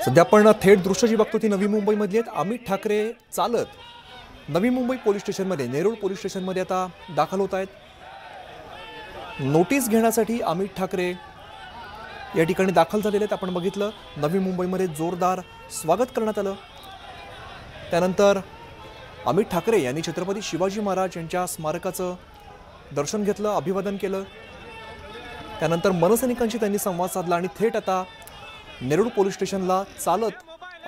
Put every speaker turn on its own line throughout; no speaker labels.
सध्या आपण थेट दृश्य जी बघतो ती नवी मुंबईमधली आहेत। अमित ठाकरे चालत नवी मुंबई पोलीस स्टेशनमध्ये, नेरूळ पोलीस स्टेशनमध्ये आता दाखल होत आहेत। नोटीस घेण्यासाठी अमित ठाकरे या ठिकाणी दाखल झालेले आहेत। आपण बघितलं नवी मुंबईमध्ये जोरदार स्वागत करण्यात आलं। त्यानंतर अमित ठाकरे यांनी छत्रपती शिवाजी महाराज यांच्या स्मारकाचं दर्शन घेतलं, अभिवादन केलं। त्यानंतर मनसैनिकांशी त्यांनी संवाद साधला आणि थेट आता नेरूळ पोलीस स्टेशनला चालत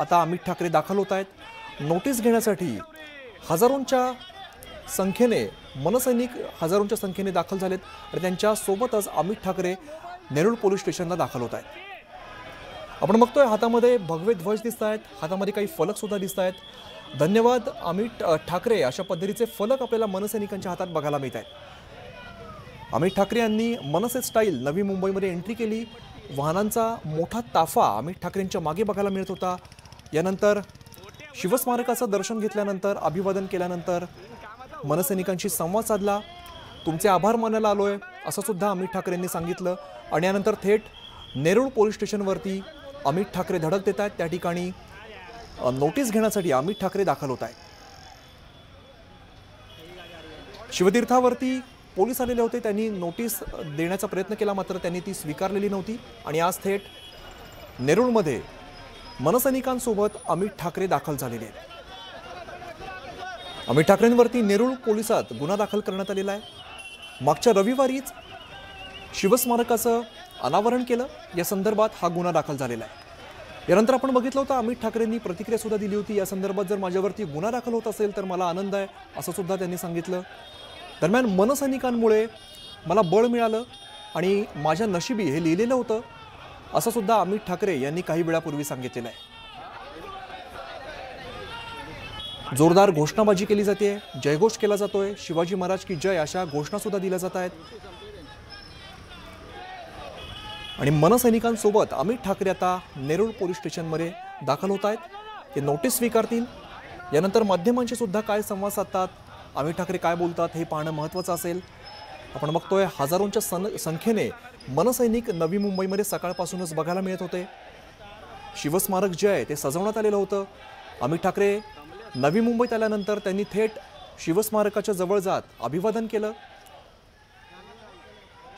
आता अमित ठाकरे दाखल होत आहेत। नोटीस घेण्यासाठी हजारोंच्या संख्येने मनसैनिक हजारोंच्या संख्येने दाखल झालेत आणि त्यांच्या सोबतच अमित ठाकरे नेरूळ पोलीस स्टेशनला दाखल होत आहेत। आपण बघतोय हातामध्ये भगवे ध्वज दिसत आहेत, हातामध्ये काही फलक सुद्धा दिसत आहेत। धन्यवाद अमित ठाकरे अशा पद्धतीचे फलक आपल्याला मनसैनिकांच्या हातात बघायला मिळत आहेत। अमित ठाकरे यांनी मनसे स्टाईल नवी मुंबईमध्ये एंट्री केली। वाहनांचा मोठा ताफा अमित ठाकरेंच्या मागे बघायला मिळत होता। यानंतर शिवस्मारकाचं दर्शन घेतल्यानंतर, अभिवादन केल्यानंतर मनसैनिकांशी संवाद साधला। तुमचे आभार मानायला आलोय असं सुद्धा अमित ठाकरेंनी सांगितलं आणि यानंतर थेट नेरूळ पोलीस स्टेशनवरती अमित ठाकरे धडक देत आहेत। त्या ठिकाणी नोटीस घेण्यासाठी अमित ठाकरे दाखल होत आहेत। शिवतीर्थावरती पोलीस आलेले होते, त्यांनी नोटीस देण्याचा प्रयत्न केला मात्र त्यांनी ती स्वीकारलेली नव्हती आणि आज थेट नेरूळमध्ये मनसैनिकांसोबत अमित ठाकरे दाखल झालेले आहेत। अमित ठाकरेंवरती नेरूळ पोलिसात गुन्हा दाखल करण्यात आलेला आहे। मागच्या रविवारीच शिवस्मारकाचं अनावरण केलं, या संदर्भात हा गुन्हा दाखल झालेला आहे। यानंतर आपण बघितलं होतं अमित ठाकरेंनी प्रतिक्रिया सुद्धा दिली होती या संदर्भात, जर माझ्यावरती गुन्हा दाखल होत असेल तर मला आनंद आहे असं सुद्धा त्यांनी सांगितलं। दरम्यान मनसैनिकांमुळे मला बळ मिळालं आणि माझ्या नशिबी हे लिहिलेलं होतं असं सुद्धा अमित ठाकरे यांनी काही वेळापूर्वी सांगितलेलं आहे। जोरदार घोषणाबाजी केली जाते, जयघोष केला जातोय, शिवाजी महाराज की जय अशा घोषणा सुद्धा दिल्या जात आहेत आणि मनसैनिकांसोबत अमित ठाकरे आता नेरूळ पोलीस स्टेशनमध्ये दाखल होत आहेत। ते नोटीस स्वीकारतील, यानंतर माध्यमांशी सुद्धा काय संवाद साधतात, अमित ठाकरे काय बोलतात हे पाहणं महत्त्वाचं असेल। आपण बघतोय हजारोंच्या संख्येने मनसैनिक नवी मुंबईमध्ये सकाळपासूनच बघायला मिळत होते। शिवस्मारक जे आहे ते सजवण्यात आलेलं होतं। अमित ठाकरे नवी मुंबईत आल्यानंतर त्यांनी थेट शिवस्मारकाच्या जवळ जात अभिवादन केलं।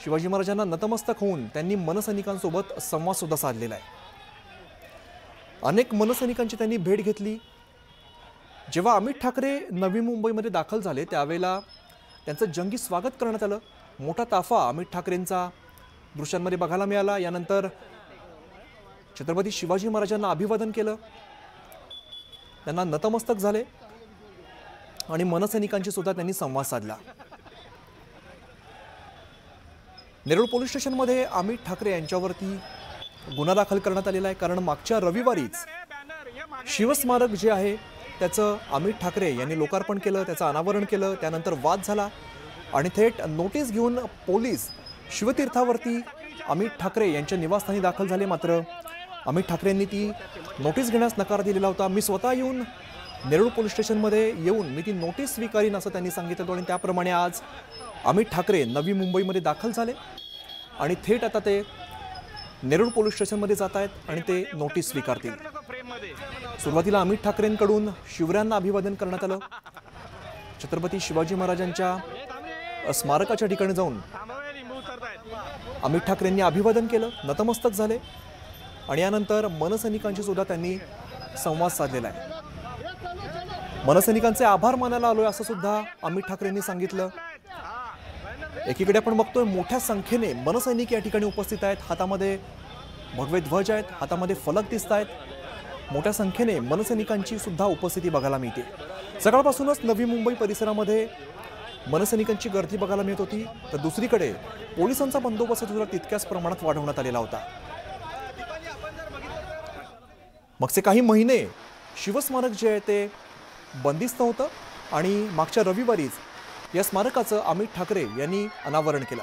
शिवाजी महाराजांना नतमस्तक होऊन त्यांनी मनसैनिकांसोबत संवाद सुद्धा साधलेला आहे। अनेक मनसैनिकांची त्यांनी भेट घेतली। जेव्हा अमित ठाकरे नवी मुंबईमध्ये दाखल झाले त्यावेळेला त्यांचं जंगी स्वागत करण्यात आलं। मोठा ताफा अमित ठाकरेंचा दृश्यांमध्ये बघायला मिळाला। यानंतर छत्रपती शिवाजी महाराजांना अभिवादन केलं, त्यांना नतमस्तक झाले आणि मनसैनिकांशी सुद्धा त्यांनी संवाद साधला। नेरूळ पोलीस स्टेशनमध्ये अमित ठाकरे यांच्यावरती गुन्हा दाखल करण्यात आलेला आहे, कारण मागच्या रविवारीच शिवस्मारक जे आहे त्याचं अमित ठाकरे यांनी लोकार्पण केलं, त्याचं अनावरण केलं। त्यानंतर वाद झाला आणि थेट नोटीस घेऊन पोलीस शिवतीर्थावरती अमित ठाकरे यांच्या निवासस्थानी दाखल झाले। मात्र अमित ठाकरेंनी ती नोटीस घेण्यास नकार दिलेला होता। मी स्वतः येऊन नेरूळ पोलीस स्टेशनमध्ये येऊन मी ती नोटीस स्वीकारीन असं त्यांनी सांगितलं आणि त्याप्रमाणे आज अमित ठाकरे नवी मुंबईमध्ये दाखल झाले आणि थेट आता ते नेरूळ पोलीस स्टेशनमध्ये जात आहेत आणि ते नोटीस स्वीकारतील। सुरुवातीला अमित ठाकरेंकडून शिवरायांना अभिवादन करण्यात आलं। छत्रपती शिवाजी महाराजांच्या स्मारकाच्या ठिकाणी जाऊन अमित ठाकरेंनी अभिवादन केलं, नतमस्तक झाले आणि यानंतर मनसैनिकांशी सुद्धा त्यांनी संवाद साधलेला आहे। मनसैनिकांचे आभार मानायला आलोय असं सुद्धा अमित ठाकरेंनी सांगितलं। एकीकडे आपण बघतोय मोठ्या संख्येने मनसैनिक या ठिकाणी उपस्थित आहेत, हातामध्ये भगवे ध्वज आहेत, हातामध्ये फलक दिसत आहेत। मोठ्या संख्येने मनसैनिकांची सुद्धा उपस्थिती बघायला मिळते। सकाळपासूनच नवी मुंबई परिसरामध्ये मनसैनिकांची गर्दी बघायला मिळत होती, तर दुसरीकडे पोलिसांचा बंदोबस्त सुद्धा तितक्याच प्रमाणात वाढवण्यात आलेला होता। मागचे काही महिने शिवस्मारक जे आहे ते बंदिस्त होतं आणि मागच्या रविवारीच या स्मारकाचं अमित ठाकरे यांनी अनावरण केलं।